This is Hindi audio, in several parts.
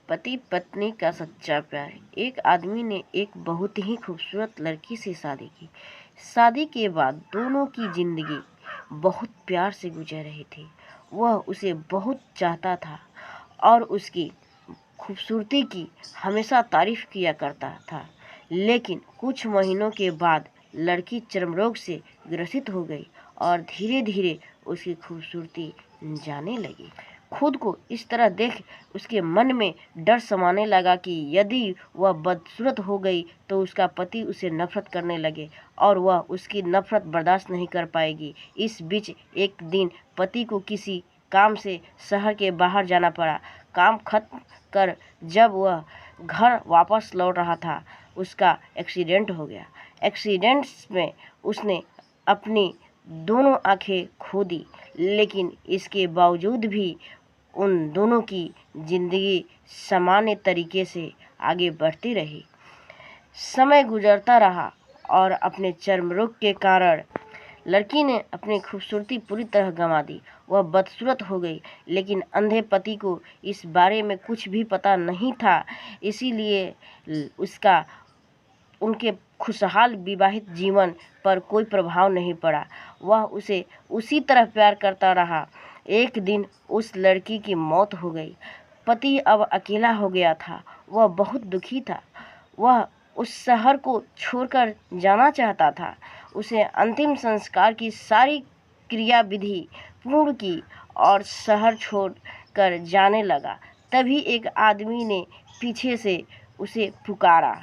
पति पत्नी का सच्चा प्यार। एक आदमी ने एक बहुत ही खूबसूरत लड़की से शादी की। शादी के बाद दोनों की जिंदगी बहुत प्यार से गुजर रही थी। वह उसे बहुत चाहता था और उसकी खूबसूरती की हमेशा तारीफ किया करता था। लेकिन कुछ महीनों के बाद लड़की चर्म रोग से ग्रसित हो गई और धीरे धीरे उसकी खूबसूरती जाने लगी। खुद को इस तरह देख उसके मन में डर समाने लगा कि यदि वह बदसूरत हो गई तो उसका पति उसे नफरत करने लगे और वह उसकी नफरत बर्दाश्त नहीं कर पाएगी। इस बीच एक दिन पति को किसी काम से शहर के बाहर जाना पड़ा। काम खत्म कर जब वह घर वापस लौट रहा था, उसका एक्सीडेंट हो गया। एक्सीडेंट्स में उसने अपनी दोनों आंखें खो दी, लेकिन इसके बावजूद भी उन दोनों की जिंदगी सामान्य तरीके से आगे बढ़ती रही। समय गुजरता रहा और अपने चर्म रोग के कारण लड़की ने अपनी खूबसूरती पूरी तरह गंवा दी। वह बदसूरत हो गई, लेकिन अंधे पति को इस बारे में कुछ भी पता नहीं था। इसीलिए उसका उनके खुशहाल विवाहित जीवन पर कोई प्रभाव नहीं पड़ा। वह उसे उसी तरह प्यार करता रहा। एक दिन उस लड़की की मौत हो गई। पति अब अकेला हो गया था। वह बहुत दुखी था। वह उस शहर को छोड़कर जाना चाहता था। उसे अंतिम संस्कार की सारी क्रियाविधि पूर्ण की और शहर छोड़कर जाने लगा। तभी एक आदमी ने पीछे से उसे पुकारा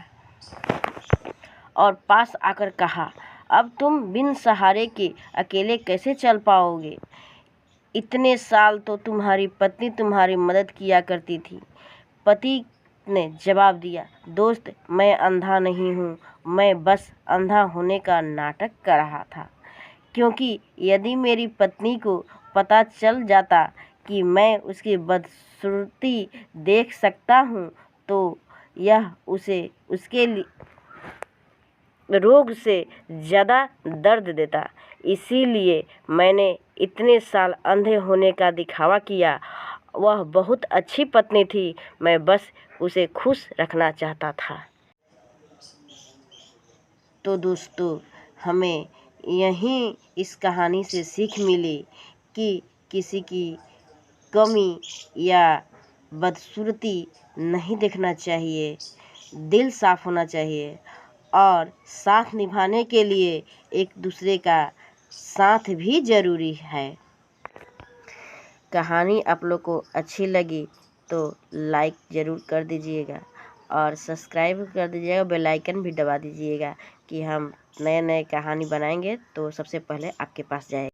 और पास आकर कहा, अब तुम बिन सहारे के अकेले कैसे चल पाओगे? इतने साल तो तुम्हारी पत्नी तुम्हारी मदद किया करती थी। पति ने जवाब दिया, दोस्त, मैं अंधा नहीं हूँ, मैं बस अंधा होने का नाटक कर रहा था। क्योंकि यदि मेरी पत्नी को पता चल जाता कि मैं उसकी बदसूरती देख सकता हूँ तो यह उसे उसके रोग से ज़्यादा दर्द देता। इसीलिए मैंने इतने साल अंधे होने का दिखावा किया। वह बहुत अच्छी पत्नी थी, मैं बस उसे खुश रखना चाहता था। तो दोस्तों, हमें यहीं इस कहानी से सीख मिली कि किसी की कमी या बदसूरती नहीं देखना चाहिए। दिल साफ होना चाहिए और साथ निभाने के लिए एक दूसरे का साथ भी ज़रूरी है। कहानी आप लोग को अच्छी लगी तो लाइक ज़रूर कर दीजिएगा और सब्सक्राइब कर दीजिएगा, बेल आइकन भी दबा दीजिएगा कि हम नए नए कहानी बनाएंगे तो सबसे पहले आपके पास जाए।